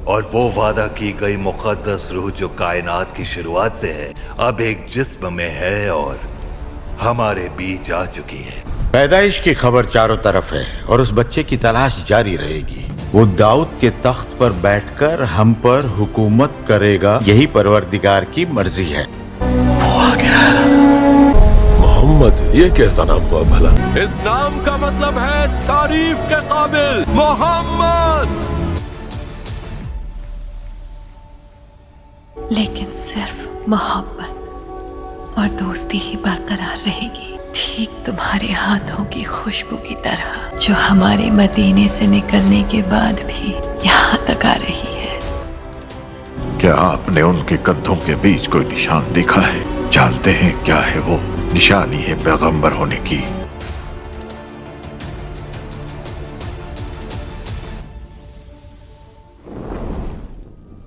और वो वादा की गई मुक़द्दस रूह जो कायनात की शुरुआत से है, अब एक जिस्म में है और हमारे बीच आ चुकी है। पैदाइश की खबर चारों तरफ है और उस बच्चे की तलाश जारी रहेगी। वो दाऊद के तख्त पर बैठकर हम पर हुकूमत करेगा, यही परवरदिगार की मर्जी है। वो आ गया। मोहम्मद, ये कैसा नाम हुआ भला? इस नाम का मतलब है तारीफ के काबिल मोहम्मद। लेकिन सिर्फ मोहब्बत और दोस्ती ही बरकरार रहेगी, ठीक तुम्हारे हाथों की खुशबू की तरह जो हमारे मदीने से निकलने के बाद भी यहाँ तक आ रही है। क्या आपने उनके कंधों के बीच कोई निशान देखा है? जानते हैं क्या है वो? निशानी है पैगंबर होने की।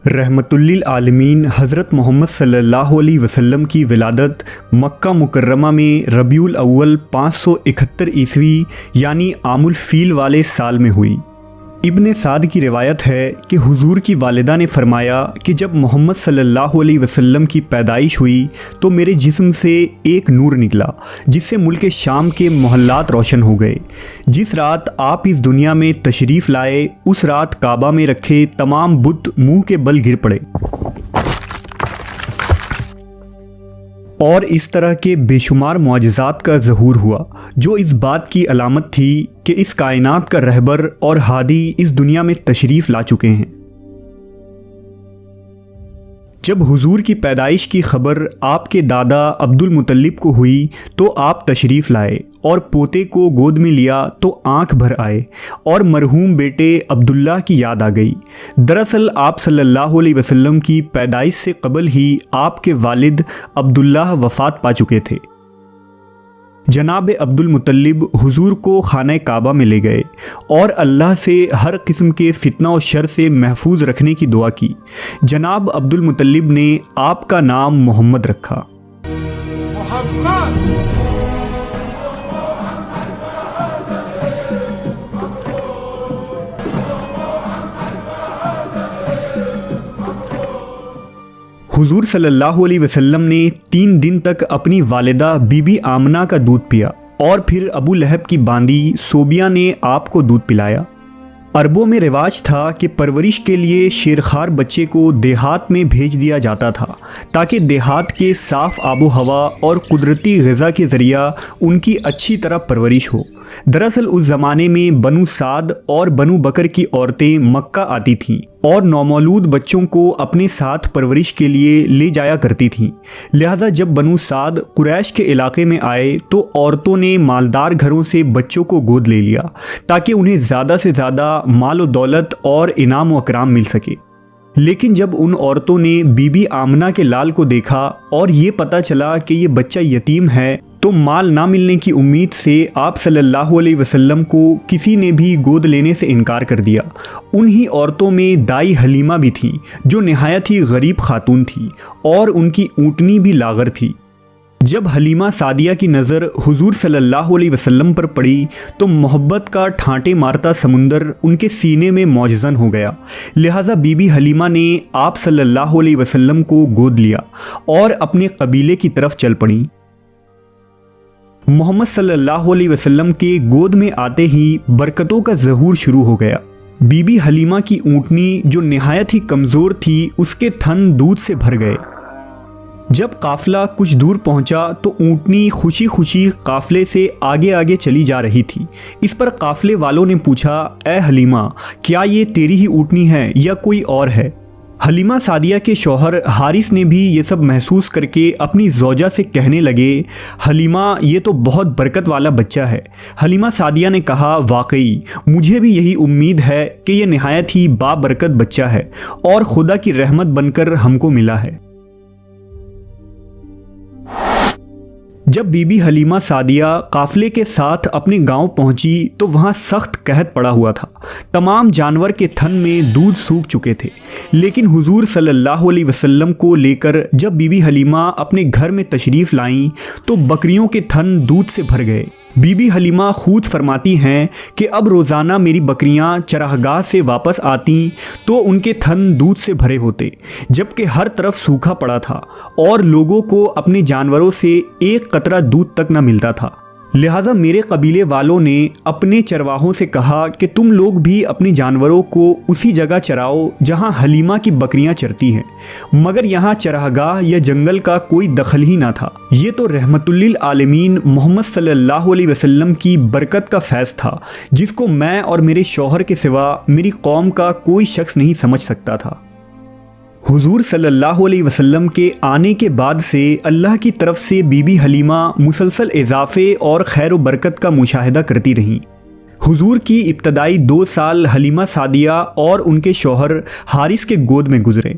रहमतुल्लिल आलमीन हज़रत मोहम्मद सल्लल्लाहु अलैहि वसल्लम की विलादत मक्का मुकर्रमा में रबीउल अव्वल 571 ईस्वी यानी आमुल फील वाले साल में हुई। इब्ने साद की रिवायत है कि हुजूर की वालिदा ने फरमाया कि जब मोहम्मद सल्लल्लाहु अलैहि वसल्लम की पैदाइश हुई तो मेरे जिस्म से एक नूर निकला जिससे मुल्क शाम के मोहल्लात रोशन हो गए। जिस रात आप इस दुनिया में तशरीफ़ लाए उस रात काबा में रखे तमाम बुत मुंह के बल गिर पड़े और इस तरह के बेशुमार मुआजिज़ात का ज़हूर हुआ जो इस बात की अलामत थी कि इस कायनात का रहबर और हादी इस दुनिया में तशरीफ़ ला चुके हैं। जब हुजूर की पैदाइश की खबर आपके दादा अब्दुल मुतल्लिब को हुई तो आप तशरीफ़ लाए और पोते को गोद में लिया तो आंख भर आए और मरहूम बेटे अब्दुल्लाह की याद आ गई। दरअसल आप सल्लल्लाहु अलैहि वसल्लम की पैदाइश से कबल ही आपके वालिद अब्दुल्लाह वफ़ात पा चुके थे। जनाब अब्दुल मुतल्लिब हुजूर को खाना काबा में ले गए और अल्लाह से हर किस्म के फितना और शर से महफूज रखने की दुआ की। जनाब अब्दुल मुतल्लिब ने आपका नाम मोहम्मद रखा। हुजूर सल्लल्लाहु अलैहि वसल्लम ने 3 दिन तक अपनी वालिदा बीबी आमना का दूध पिया और फिर अबू लहब की बांदी सोबिया ने आपको दूध पिलाया। अरबों में रिवाज था कि परवरिश के लिए शेरखार बच्चे को देहात में भेज दिया जाता था ताकि देहात के साफ़ आबो हवा और कुदरती ग़िज़ा के ज़रिया उनकी अच्छी तरह परवरिश हो। दरअसल उस ज़माने में बनु साद और बनु बकर की औरतें मक्का आती थीं और नौमौलूद बच्चों को अपने साथ परवरिश के लिए ले जाया करती थीं। लिहाजा जब बनु साद कुरैश के इलाके में आए तो औरतों ने मालदार घरों से बच्चों को गोद ले लिया ताकि उन्हें ज़्यादा से ज़्यादा माल व दौलत और इनाम व अकराम मिल सके। लेकिन जब उन औरतों ने बीबी आमना के लाल को देखा और ये पता चला कि ये बच्चा यतीम है तो माल ना मिलने की उम्मीद से आप सल्लल्लाहु अलैहि वसल्लम को किसी ने भी गोद लेने से इनकार कर दिया। उन्हीं औरतों में दाई हलीमा भी थीं जो नहायत ही गरीब खातून थी और उनकी ऊँटनी भी लागर थी। जब हलीमा सादिया की नज़र हुजूर सल्लल्लाहु अलैहि वसल्लम पर पड़ी तो मोहब्बत का ठांटे मारता समुंदर उनके सीने में मौजज़न हो गया। लिहाजा बीबी हलीमा ने आप सल्लल्लाहु अलैहि वसल्लम को गोद लिया और अपने कबीले की तरफ चल पड़ी। मोहम्मद सल्लल्लाहु अलैहि वसल्लम के गोद में आते ही बरकतों का ज़हूर शुरू हो गया। बीबी हलीमा की ऊँटनी जो नहायत ही कमज़ोर थी उसके थन दूध से भर गए। जब काफ़िला कुछ दूर पहुंचा तो ऊँटनी खुशी खुशी काफ़िले से आगे आगे चली जा रही थी। इस पर काफ़िले वालों ने पूछा, ए हलीमा, क्या ये तेरी ही ऊँटनी है या कोई और है? हलीमा सादिया के शौहर हारिस ने भी ये सब महसूस करके अपनी ज़ौजा से कहने लगे, हलीमा, ये तो बहुत बरकत वाला बच्चा है। हलीमा सादिया ने कहा, वाकई मुझे भी यही उम्मीद है कि यह नहायत ही बाबरकत बच्चा है और खुदा की रहमत बनकर हमको मिला है। जब बीबी हलीमा सादिया काफ़िले के साथ अपने गांव पहुंची तो वहां सख्त कहत पड़ा हुआ था। तमाम जानवर के थन में दूध सूख चुके थे। लेकिन हुजूर सल्लल्लाहु अलैहि वसल्लम को लेकर जब बीबी हलीमा अपने घर में तशरीफ़ लाईं तो बकरियों के थन दूध से भर गए। बीबी हलीमा खुद फरमाती हैं कि अब रोज़ाना मेरी बकरियां चरागाह से वापस आती तो उनके थन दूध से भरे होते, जबकि हर तरफ सूखा पड़ा था और लोगों को अपने जानवरों से एक कतरा दूध तक न मिलता था। लिहाजा मेरे कबीले वालों ने अपने चरवाहों से कहा कि तुम लोग भी अपने जानवरों को उसी जगह चराओ जहां हलीमा की बकरियां चरती हैं, मगर यहाँ चरागाह या जंगल का कोई दखल ही ना था। ये तो रहमतुल्लिल आलमीन मोहम्मद सल्लल्लाहु अलैहि वसल्लम की बरकत का फैज़ था, जिसको मैं और मेरे शौहर के सिवा मेरी कौम का कोई शख्स नहीं समझ सकता था। हुजूर सल्लल्लाहु अलैहि वसल्लम के आने के बाद से अल्लाह की तरफ से बीबी हलीमा मुसलसल इजाफे और खैर व बरकत का मुशाहिदा करती रहीं। हुजूर की इब्तदाई 2 साल हलीमा सादिया और उनके शौहर हारिस के गोद में गुजरे।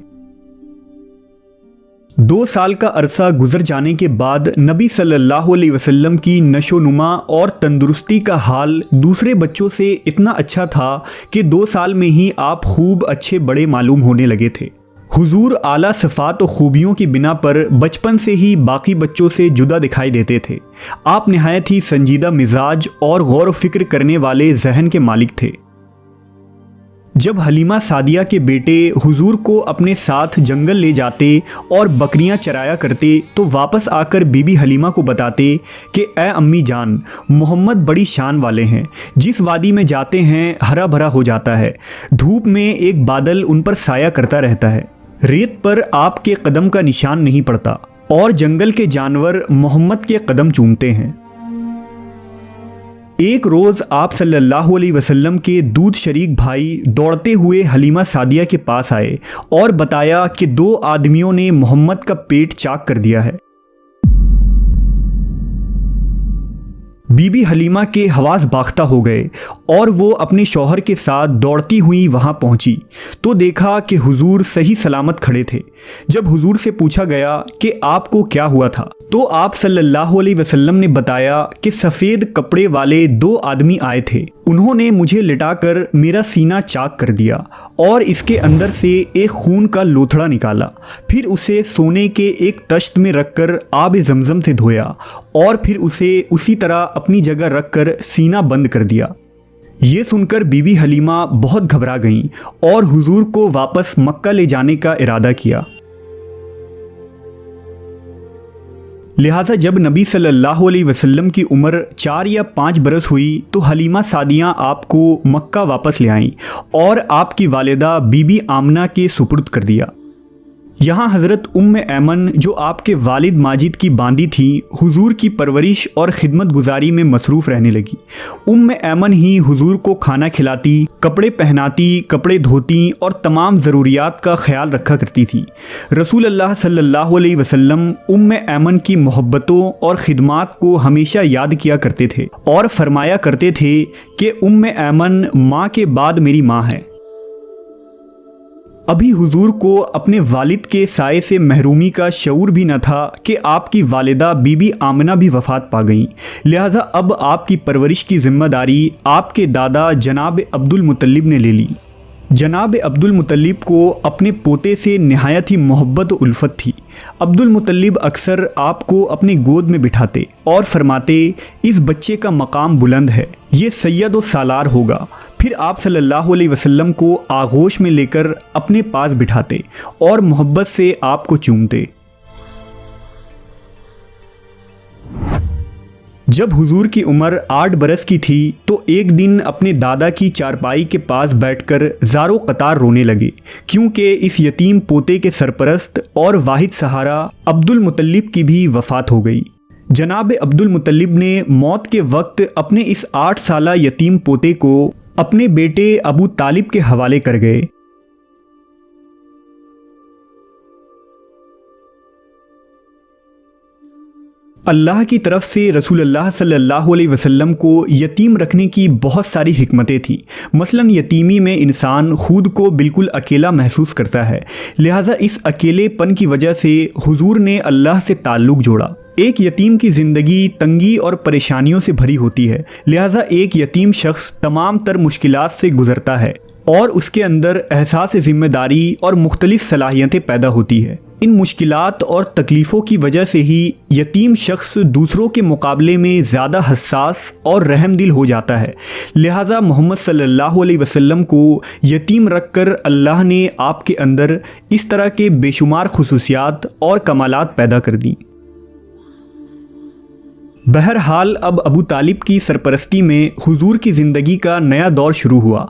2 साल का अरसा गुजर जाने के बाद नबी सल्लल्लाहु अलैहि वसल्लम की नशोनुमा और तंदुरुस्ती का हाल दूसरे बच्चों से इतना अच्छा था कि 2 साल में ही आप खूब अच्छे बड़े मालूम होने लगे थे। हुजूर आला सिफ़ात और खूबियों की बिना पर बचपन से ही बाकी बच्चों से जुदा दिखाई देते थे। आप निहायत ही संजीदा मिजाज और गौर व फिक्र करने वाले जहन के मालिक थे। जब हलीमा सादिया के बेटे हुजूर को अपने साथ जंगल ले जाते और बकरियां चराया करते तो वापस आकर बीबी हलीमा को बताते कि ए अम्मी जान, मोहम्मद बड़ी शान वाले हैं, जिस वादी में जाते हैं हरा भरा हो जाता है, धूप में एक बादल उन पर साया करता रहता है, रेत पर आपके कदम का निशान नहीं पड़ता और जंगल के जानवर मोहम्मद के कदम चूमते हैं। एक रोज़ आप सल्लल्लाहु अलैहि वसल्लम के दूध शरीक भाई दौड़ते हुए हलीमा सादिया के पास आए और बताया कि 2 आदमियों ने मोहम्मद का पेट चाक कर दिया है। बीबी हलीमा के हवास बाख्ता हो गए और वो अपने शौहर के साथ दौड़ती हुई वहाँ पहुँची तो देखा कि हुजूर सही सलामत खड़े थे। जब हुजूर से पूछा गया कि आपको क्या हुआ था तो आप सल्लल्लाहु अलैहि वसल्लम ने बताया कि सफ़ेद कपड़े वाले 2 आदमी आए थे, उन्होंने मुझे लिटाकर मेरा सीना चाक कर दिया और इसके अंदर से एक खून का लोथड़ा निकाला, फिर उसे सोने के एक तश्त में रखकर आब ज़मज़म से धोया और फिर उसे उसी तरह अपनी जगह रखकर सीना बंद कर दिया। ये सुनकर बीबी हलीमा बहुत घबरा गईं और हुजूर को वापस मक्का ले जाने का इरादा किया। लिहाजा जब नबी सल्लल्लाहु अलैहि वसल्लम की उम्र 4 या 5 बरस हुई तो हलीमा सादियाँ आपको मक्का वापस ले आईं और आपकी वालिदा बीबी आमना के सुपुर्द कर दिया। यहाँ हज़रत उम्मे ऐमन जो आपके वालिद माजिद की बांदी थी, हुजूर की परवरिश और खिदमत गुजारी में मसरूफ़ रहने लगी। उम्मे ऐमन ही हुजूर को खाना खिलाती, कपड़े पहनाती, कपड़े धोती और तमाम ज़रूरियात का ख्याल रखा करती थी। रसूल अल्लाह सल्लल्लाहु अलैहि वसल्लम उम्मे ऐमन की मोहब्बतों और खिदमात को हमेशा याद किया करते थे और फरमाया करते थे कि उम्मे ऐमन माँ के बाद मेरी माँ है। अभी हुजूर को अपने वालिद के साए से महरूमी का शऊर भी न था कि आपकी वालिदा बीबी आमना भी वफ़ात पा गईं। लिहाजा अब आपकी परवरिश की ज़िम्मेदारी आपके दादा जनाब अब्दुल मुत्तलिब ने ले ली। जनाब अब्दुल मुत्तलिब को अपने पोते से निहायत ही मोहब्बत और उल्फत थी। अब्दुल मुत्तलिब अक्सर आपको अपनी गोद में बिठाते और फरमाते, इस बच्चे का मकाम बुलंद है, ये सैयद व सालार होगा। फिर आप सल्लल्लाहु अलैहि वसल्लम को आगोश में लेकर अपने पास बिठाते और मोहब्बत से आपको चूमते। जब हुजूर की उम्र 8 बरस की थी तो एक दिन अपने दादा की चारपाई के पास बैठकर ज़ारो कतार रोने लगे, क्योंकि इस यतीम पोते के सरपरस्त और वाहिद सहारा अब्दुल मुत्तलिब की भी वफ़ात हो गई। जनाब अब्दुल मुत्तलिब ने मौत के वक्त अपने इस 8 साला यतीम पोते को अपने बेटे अबू तालिब के हवाले कर गए। अल्लाह की तरफ से रसूलुल्लाह सल्लल्लाहु अलैहि वसल्लम को यतीम रखने की बहुत सारी हिकमतें थीं। मसलन यतीमी में इंसान खुद को बिल्कुल अकेला महसूस करता है, लिहाजा इस अकेलेपन की वजह से हुजूर ने अल्लाह से ताल्लुक़ जोड़ा। एक यतीम की ज़िंदगी तंगी और परेशानियों से भरी होती है, लिहाजा एक यतीम शख्स तमाम तर मुश्किलात से गुज़रता है और उसके अंदर एहसास ज़िम्मेदारी और मुख्तलिफ़ सलाहियतें पैदा होती है। इन मुश्किलात और तकलीफ़ों की वजह से ही यतीम शख्स दूसरों के मुकाबले में ज़्यादा हसास और रहमदिल हो जाता है। लिहाजा मोहम्मद सल्लल्लाहु अलैहि वसल्लम को यतीम रखकर अल्लाह ने आपके अंदर इस तरह के बेशुमार खुसूसियात और कमालात पैदा कर दी। बहरहाल अब अबू तालिब की सरपरस्ती में हुजूर की ज़िंदगी का नया दौर शुरू हुआ।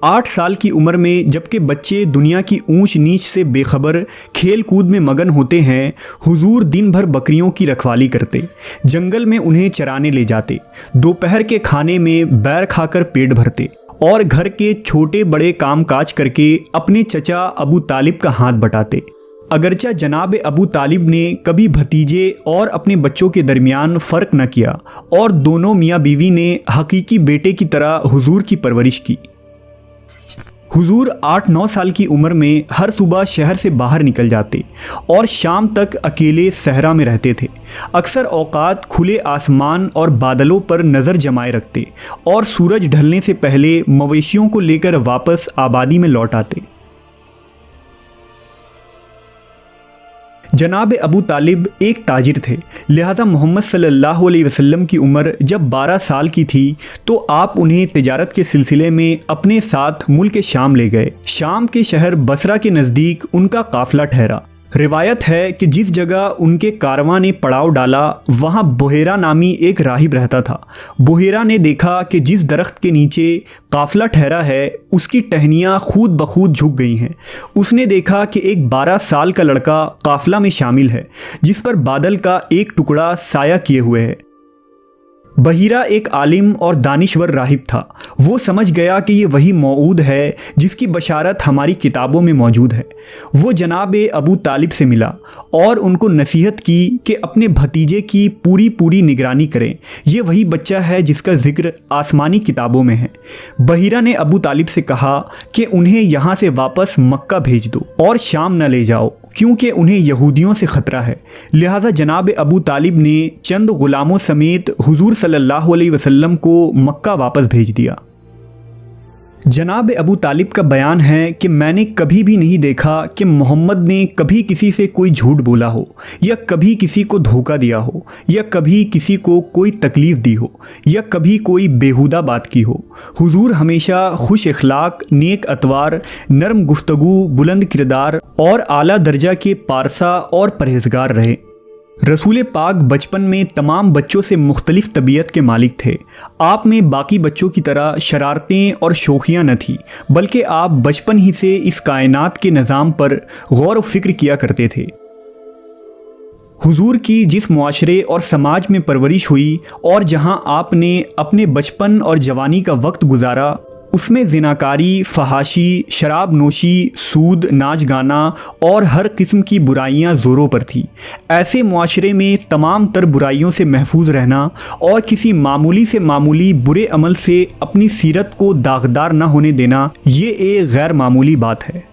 8 साल की उम्र में जबकि बच्चे दुनिया की ऊंच नीच से बेखबर खेल कूद में मगन होते हैं, हुजूर दिन भर बकरियों की रखवाली करते, जंगल में उन्हें चराने ले जाते, दोपहर के खाने में बैर खाकर पेट भरते और घर के छोटे बड़े काम काज करके अपने चचा अबू तालिब का हाथ बटाते। अगरचा जनाब अबू तालिब ने कभी भतीजे और अपने बच्चों के दरमियान फ़र्क न किया और दोनों मियाँ बीवी ने हकीकी बेटे की तरह हुजूर की परवरिश की। हुजूर 8-9 साल की उम्र में हर सुबह शहर से बाहर निकल जाते और शाम तक अकेले सहरा में रहते थे। अक्सर औकात खुले आसमान और बादलों पर नज़र जमाए रखते और सूरज ढलने से पहले मवेशियों को लेकर वापस आबादी में लौट आते। जनाब अबू तालिब एक ताजिर थे, लिहाजा मोहम्मद सल्लल्लाहु अलैहि वसल्लम की उम्र जब 12 साल की थी तो आप उन्हें तिजारत के सिलसिले में अपने साथ मुल्क शाम ले गए। शाम के शहर बसरा के नज़दीक उनका काफ़िला ठहरा। रिवायत है कि जिस जगह उनके कारवां ने पड़ाव डाला वहाँ बोहेरा नामी एक राहिब रहता था। बोहेरा ने देखा कि जिस दरख्त के नीचे काफ़िला ठहरा है उसकी टहनियाँ खुद ब खुद झुक गई हैं। उसने देखा कि एक 12 साल का लड़का काफ़िला में शामिल है जिस पर बादल का एक टुकड़ा साया किए हुए है। बहीरा एक आलिम और दानिश्वर राहिब था। वो समझ गया कि ये वही मौऊद है जिसकी बशारत हमारी किताबों में मौजूद है। वो जनाब अबू तालिब से मिला और उनको नसीहत की कि अपने भतीजे की पूरी निगरानी करें। ये वही बच्चा है जिसका जिक्र आसमानी किताबों में है। बहीरा ने अबू तालिब से कहा कि उन्हें यहाँ से वापस मक्का भेज दो और शाम न ले जाओ क्योंकि उन्हें यहूदियों से ख़तरा है। लिहाजा जनाब अबू तालिब ने चंद ग़ुलामों समेत हुजूर सल्लल्लाहु अलैहि वसल्लम को मक्का वापस भेज दिया। जनाब अबू तालिब का बयान है कि मैंने कभी भी नहीं देखा कि मोहम्मद ने कभी किसी से कोई झूठ बोला हो या कभी किसी को धोखा दिया हो या कभी किसी को कोई तकलीफ़ दी हो या कभी कोई बेहुदा बात की हो। हुजूर हमेशा खुश अखलाक, नेक अतवार, नरम गुफ्तगू, बुलंद किरदार और आला दर्जा के पारसा और परहेजगार रहे। रसूल पाक बचपन में तमाम बच्चों से मुख्तलिफ तबीयत के मालिक थे। आप में बाकी बच्चों की तरह शरारतें और शौखियाँ न थी, बल्कि आप बचपन ही से इस कायनात के निज़ाम पर गौर व फिक्र किया करते थे। हुजूर की जिस मुआशरे और समाज में परवरिश हुई और जहाँ आपने अपने बचपन और जवानी का वक्त गुजारा उसमें ज़िनाकारी, फहाशी, शराब नोशी, सूद, नाच गाना और हर किस्म की बुराइयां ज़ोरों पर थी। ऐसे मुआशरे में तमाम तर बुराइयों से महफूज रहना और किसी मामूली से मामूली बुरे अमल से अपनी सीरत को दागदार न होने देना, ये एक गैर मामूली बात है।